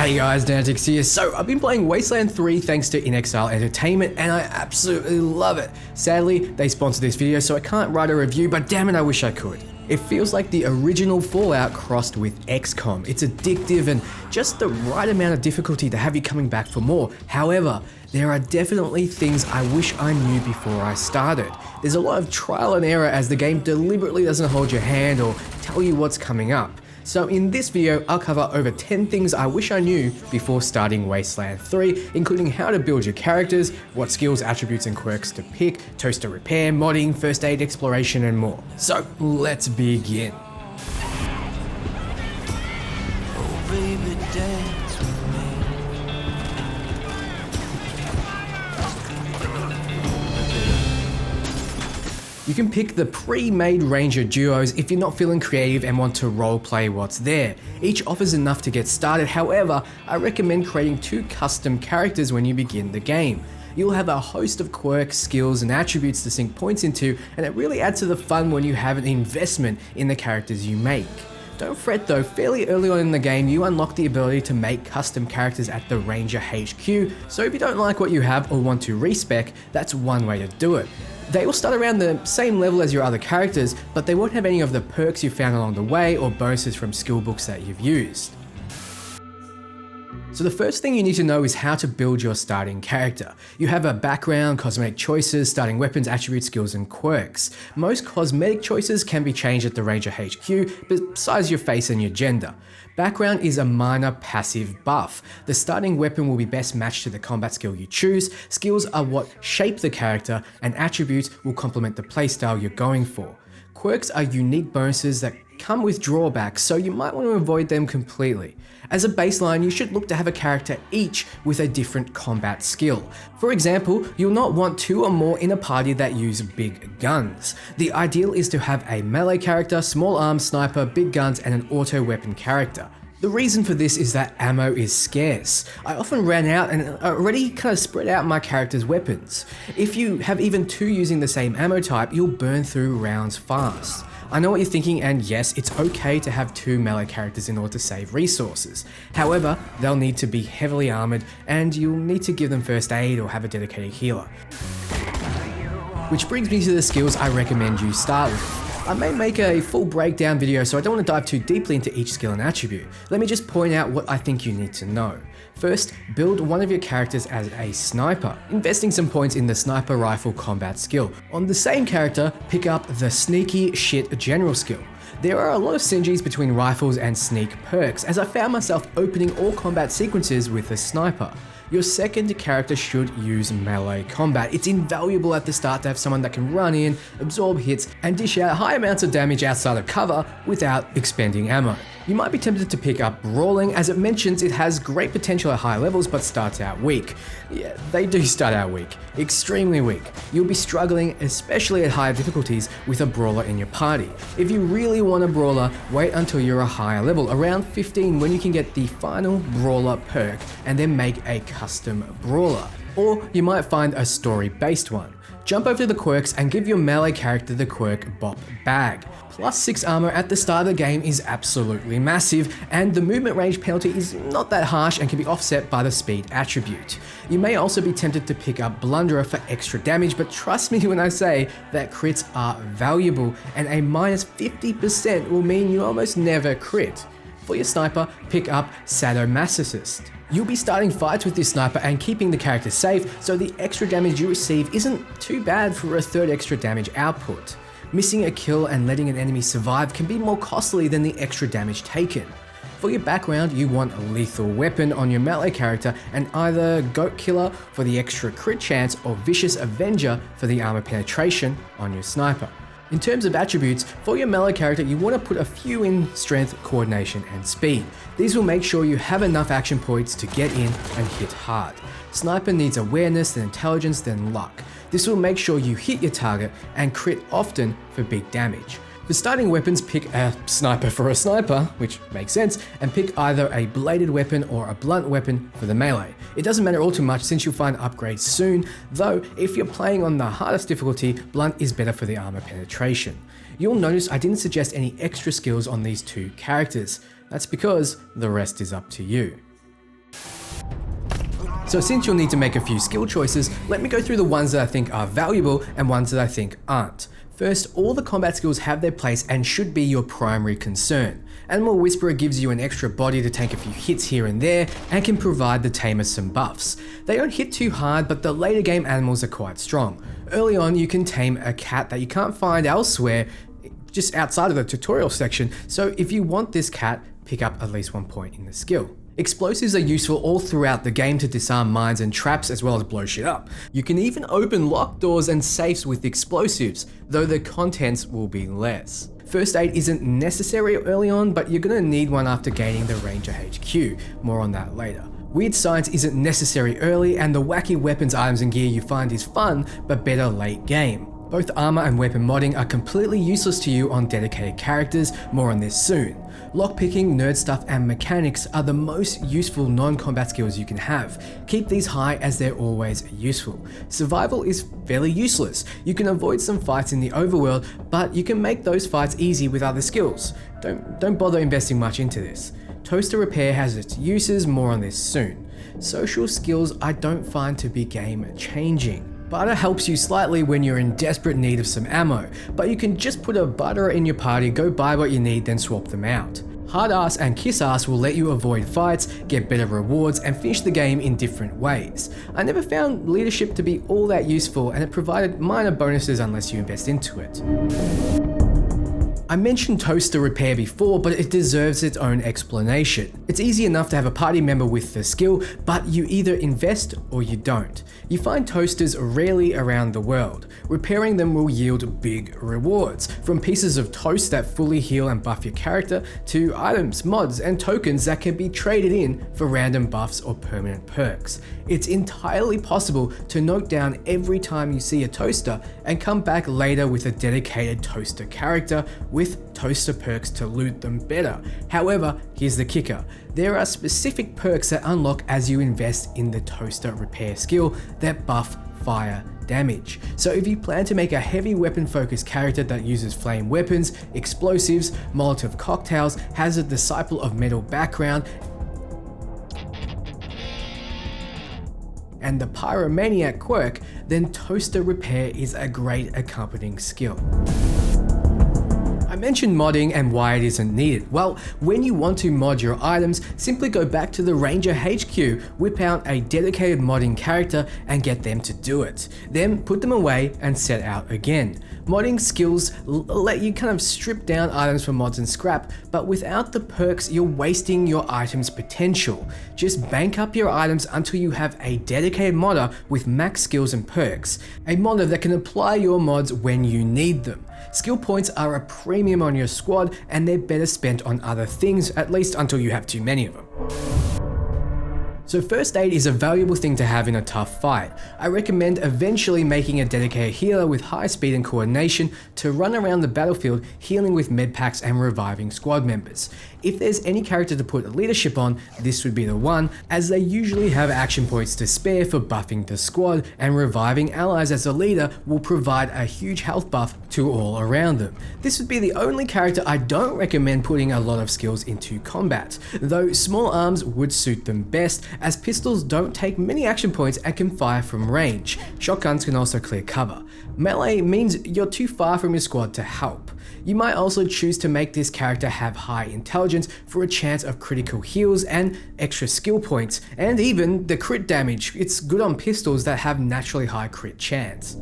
Hey guys, Danatix here. So I've been playing Wasteland 3 thanks to inExile Entertainment and I absolutely love it. Sadly, they sponsored this video so I can't write a review, but damn it, I wish I could. It feels like the original Fallout crossed with XCOM. It's addictive and just the right amount of difficulty to have you coming back for more. However, there are definitely things I wish I knew before I started. There's a lot of trial and error as the game deliberately doesn't hold your hand or tell you what's coming up. So in this video, I'll cover over 10 things I wish I knew before starting Wasteland 3, including how to build your characters, what skills, attributes and quirks to pick, toaster repair, modding, first aid exploration and more. So let's begin. Oh baby, dance with me. You can pick the pre-made Ranger duos if you're not feeling creative and want to roleplay what's there. Each offers enough to get started, however, I recommend creating 2 custom characters when you begin the game. You'll have a host of quirks, skills and attributes to sink points into, and it really adds to the fun when you have an investment in the characters you make. Don't fret though, fairly early on in the game you unlock the ability to make custom characters at the Ranger HQ, so if you don't like what you have or want to respec, that's one way to do it. They will start around the same level as your other characters, but they won't have any of the perks you found along the way or bonuses from skill books that you've used. So the first thing you need to know is how to build your starting character. You have a background, cosmetic choices, starting weapons, attributes, skills and quirks. Most cosmetic choices can be changed at the Ranger HQ besides your face and your gender. Background is a minor passive buff. The starting weapon will be best matched to the combat skill you choose, skills are what shape the character, and attributes will complement the playstyle you're going for. Quirks are unique bonuses that come with drawbacks, so you might want to avoid them completely. As a baseline, you should look to have a character each with a different combat skill. For example, you'll not want 2 or more in a party that use big guns. The ideal is to have a melee character, small arms, sniper, big guns, and an auto weapon character. The reason for this is that ammo is scarce. I often ran out and already kind of spread out my character's weapons. If you have even 2 using the same ammo type, you'll burn through rounds fast. I know what you're thinking, and yes, it's okay to have 2 melee characters in order to save resources. However, they'll need to be heavily armored and you'll need to give them first aid or have a dedicated healer. Which brings me to the skills I recommend you start with. I may make a full breakdown video, so I don't want to dive too deeply into each skill and attribute. Let me just point out what I think you need to know. First, build one of your characters as a sniper, investing some points in the sniper rifle combat skill. On the same character, pick up the sneaky shit general skill. There are a lot of synergies between rifles and sneak perks, as I found myself opening all combat sequences with a sniper. Your second character should use melee combat. It's invaluable at the start to have someone that can run in, absorb hits, and dish out high amounts of damage outside of cover without expending ammo. You might be tempted to pick up Brawling, as it mentions it has great potential at high levels but starts out weak. Yeah, they do start out weak. Extremely weak. You'll be struggling, especially at higher difficulties, with a Brawler in your party. If you really want a Brawler, wait until you're a higher level, around 15 when you can get the final Brawler perk, and then make a custom Brawler. Or you might find a story-based one. Jump over to the quirks and give your melee character the quirk Bop Bag. Plus 6 armor at the start of the game is absolutely massive, and the movement range penalty is not that harsh and can be offset by the speed attribute. You may also be tempted to pick up Blunderer for extra damage, but trust me when I say that crits are valuable, and a minus 50% will mean you almost never crit. For your sniper, pick up Sadomasochist. You'll be starting fights with this sniper and keeping the character safe, so the extra damage you receive isn't too bad for a 3rd extra damage output. Missing a kill and letting an enemy survive can be more costly than the extra damage taken. For your background, you want a lethal weapon on your melee character and either Goat Killer for the extra crit chance or Vicious Avenger for the armor penetration on your sniper. In terms of attributes, for your melee character you want to put a few in strength, coordination and speed. These will make sure you have enough action points to get in and hit hard. Sniper needs awareness, then intelligence, then luck. This will make sure you hit your target and crit often for big damage. For starting weapons, pick a sniper for a sniper, which makes sense, and pick either a bladed weapon or a blunt weapon for the melee. It doesn't matter all too much since you'll find upgrades soon, though if you're playing on the hardest difficulty, blunt is better for the armor penetration. You'll notice I didn't suggest any extra skills on these 2 characters. That's because the rest is up to you. So since you'll need to make a few skill choices, let me go through the ones that I think are valuable and ones that I think aren't. First, all the combat skills have their place and should be your primary concern. Animal Whisperer gives you an extra body to take a few hits here and there and can provide the tamer some buffs. They don't hit too hard, but the later game animals are quite strong. Early on, you can tame a cat that you can't find elsewhere, just outside of the tutorial section, so if you want this cat, pick up at least 1 point in the skill. Explosives are useful all throughout the game to disarm mines and traps as well as blow shit up. You can even open locked doors and safes with explosives, though the contents will be less. First aid isn't necessary early on, but you're going to need one after gaining the Ranger HQ, more on that later. Weird science isn't necessary early, and the wacky weapons, items and gear you find is fun, but better late game. Both armor and weapon modding are completely useless to you on dedicated characters, more on this soon. Lockpicking, nerd stuff and mechanics are the most useful non-combat skills you can have. Keep these high as they're always useful. Survival is fairly useless. You can avoid some fights in the overworld, but you can make those fights easy with other skills. Don't bother investing much into this. Toaster repair has its uses, more on this soon. Social skills I don't find to be game changing. Butter helps you slightly when you're in desperate need of some ammo, but you can just put a butterer in your party, go buy what you need, then swap them out. Hard ass and kiss ass will let you avoid fights, get better rewards, and finish the game in different ways. I never found leadership to be all that useful, and it provided minor bonuses unless you invest into it. I mentioned Toaster Repair before, but it deserves its own explanation. It's easy enough to have a party member with the skill, but you either invest or you don't. You find toasters rarely around the world. Repairing them will yield big rewards, from pieces of toast that fully heal and buff your character, to items, mods, and tokens that can be traded in for random buffs or permanent perks. It's entirely possible to note down every time you see a toaster and come back later with a dedicated toaster character with toaster perks to loot them better. However, here's the kicker. There are specific perks that unlock as you invest in the toaster repair skill that buff fire damage. So if you plan to make a heavy weapon focused character that uses flame weapons, explosives, Molotov cocktails, has a Disciple of Metal background, and the Pyromaniac quirk, then Toaster Repair is a great accompanying skill. I mentioned modding and why it isn't needed. Well, when you want to mod your items, simply go back to the Ranger HQ, whip out a dedicated modding character and get them to do it. Then put them away and set out again. Modding skills let you kind of strip down items for mods and scrap, but without the perks, you're wasting your item's potential. Just bank up your items until you have a dedicated modder with max skills and perks. A modder that can apply your mods when you need them. Skill points are a premium on your squad, and they're better spent on other things, at least until you have too many of them. So first aid is a valuable thing to have in a tough fight. I recommend eventually making a dedicated healer with high speed and coordination to run around the battlefield healing with med packs and reviving squad members. If there's any character to put leadership on, this would be the one, as they usually have action points to spare for buffing the squad, and reviving allies as a leader will provide a huge health buff to all around them. This would be the only character I don't recommend putting a lot of skills into combat, though small arms would suit them best, as pistols don't take many action points and can fire from range. Shotguns can also clear cover. Melee means you're too far from your squad to help. You might also choose to make this character have high intelligence for a chance of critical heals and extra skill points, and even the crit damage. It's good on pistols that have naturally high crit chance.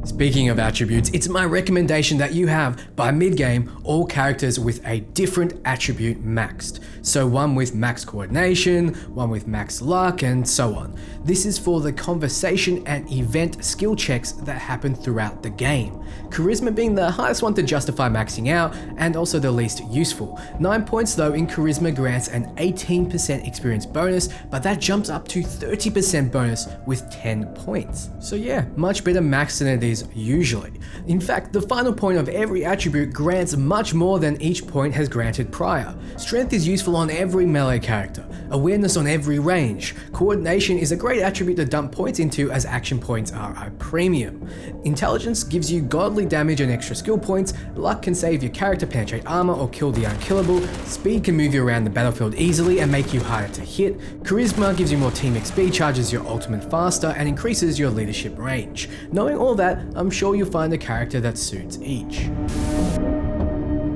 Speaking of attributes, it's my recommendation that you have, by mid-game, all characters with a different attribute maxed. So one with max coordination, one with max luck, and so on. This is for the conversation and event skill checks that happen throughout the game. Charisma being the highest one to justify maxing out, and also the least useful. 9 points though in Charisma grants an 18% experience bonus, but that jumps up to 30% bonus with 10 points. So yeah, much better max than it is usually. In fact, the final point of every attribute grants much more than each point has granted prior. Strength is useful on every melee character, awareness on every range, coordination is a great attribute to dump points into as action points are a premium. Intelligence gives you godly damage and extra skill points, luck can save your character penetrate armor or kill the unkillable, speed can move you around the battlefield easily and make you harder to hit, charisma gives you more team XP, charges your ultimate faster and increases your leadership range. Knowing all that, I'm sure you'll find a character that suits each.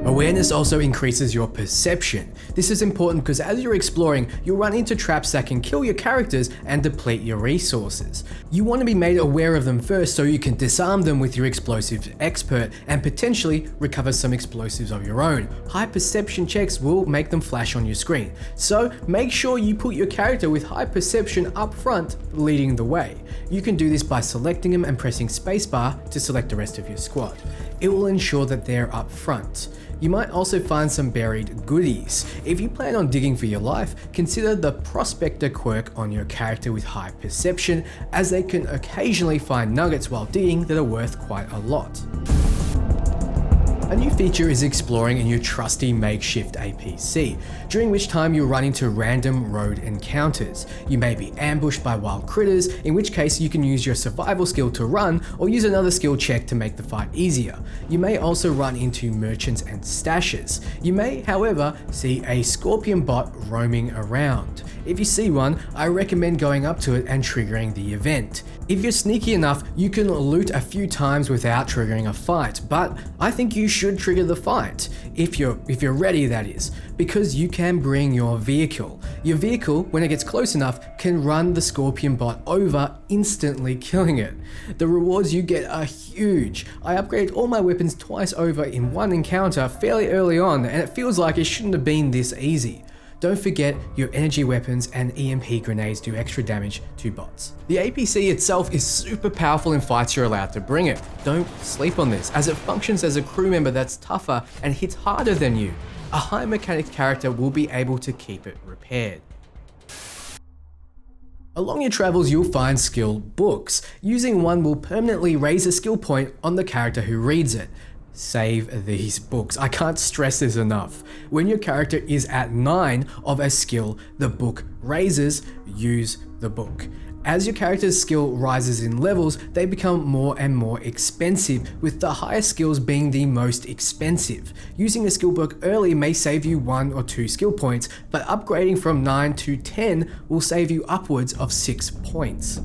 Awareness also increases your perception. This is important because as you're exploring, you'll run into traps that can kill your characters and deplete your resources. You want to be made aware of them first so you can disarm them with your explosives expert and potentially recover some explosives of your own. High perception checks will make them flash on your screen, so make sure you put your character with high perception up front, leading the way. You can do this by selecting them and pressing spacebar to select the rest of your squad. It will ensure that they're up front. You might also find some buried goodies. If you plan on digging for your life, consider the Prospector quirk on your character with high perception, as they can occasionally find nuggets while digging that are worth quite a lot. A new feature is exploring in your trusty makeshift APC, during which time you'll run into random road encounters. You may be ambushed by wild critters, in which case you can use your survival skill to run or use another skill check to make the fight easier. You may also run into merchants and stashes. You may, however, see a scorpion bot roaming around. If you see one, I recommend going up to it and triggering the event. If you're sneaky enough, you can loot a few times without triggering a fight, but I think you should trigger the fight, if you're ready that is, because you can bring your vehicle. Your vehicle, when it gets close enough, can run the scorpion bot over, instantly killing it. The rewards you get are huge. I upgraded all my weapons twice over in one encounter fairly early on, and it feels like it shouldn't have been this easy. Don't forget your energy weapons and EMP grenades do extra damage to bots. The APC itself is super powerful in fights you're allowed to bring it. Don't sleep on this, as it functions as a crew member that's tougher and hits harder than you. A high mechanic character will be able to keep it repaired. Along your travels, you'll find skill books. Using one will permanently raise a skill point on the character who reads it. Save these books. I can't stress this enough. When your character is at 9 of a skill the book raises, use the book. As your character's skill rises in levels, they become more and more expensive, with the higher skills being the most expensive. Using a skill book early may save you 1 or 2 skill points, but upgrading from 9 to 10 will save you upwards of 6 points.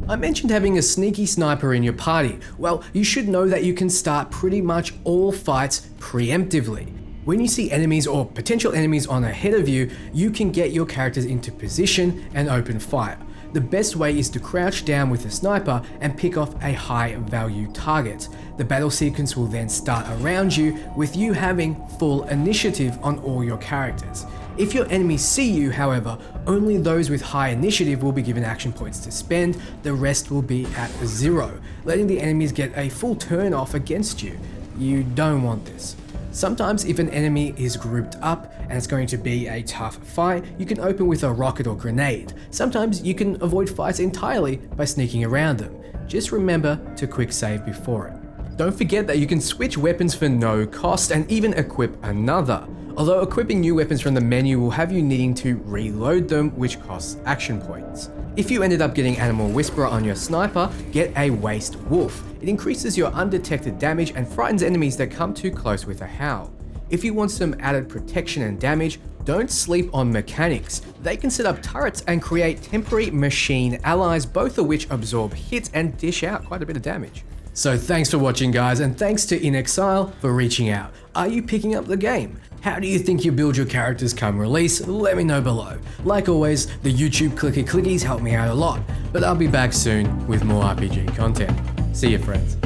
I mentioned having a sneaky sniper in your party. Well, you should know that you can start pretty much all fights preemptively. When you see enemies or potential enemies on ahead of you, you can get your characters into position and open fire. The best way is to crouch down with a sniper and pick off a high value target. The battle sequence will then start around you, with you having full initiative on all your characters. If your enemies see you, however, only those with high initiative will be given action points to spend, the rest will be at 0, letting the enemies get a full turn off against you. You don't want this. Sometimes if an enemy is grouped up and it's going to be a tough fight, you can open with a rocket or grenade. Sometimes you can avoid fights entirely by sneaking around them. Just remember to quick save before it. Don't forget that you can switch weapons for no cost and even equip another. Although equipping new weapons from the menu will have you needing to reload them, which costs action points. If you ended up getting Animal Whisperer on your sniper, get a Waste Wolf. It increases your undetected damage and frightens enemies that come too close with a howl. If you want some added protection and damage, don't sleep on mechanics. They can set up turrets and create temporary machine allies, both of which absorb hits and dish out quite a bit of damage. So thanks for watching, guys, and thanks to inExile for reaching out. Are you picking up the game? How do you think you build your characters come release? Let me know below. Like always, the YouTube clicky clickies help me out a lot, but I'll be back soon with more RPG content. See you, friends.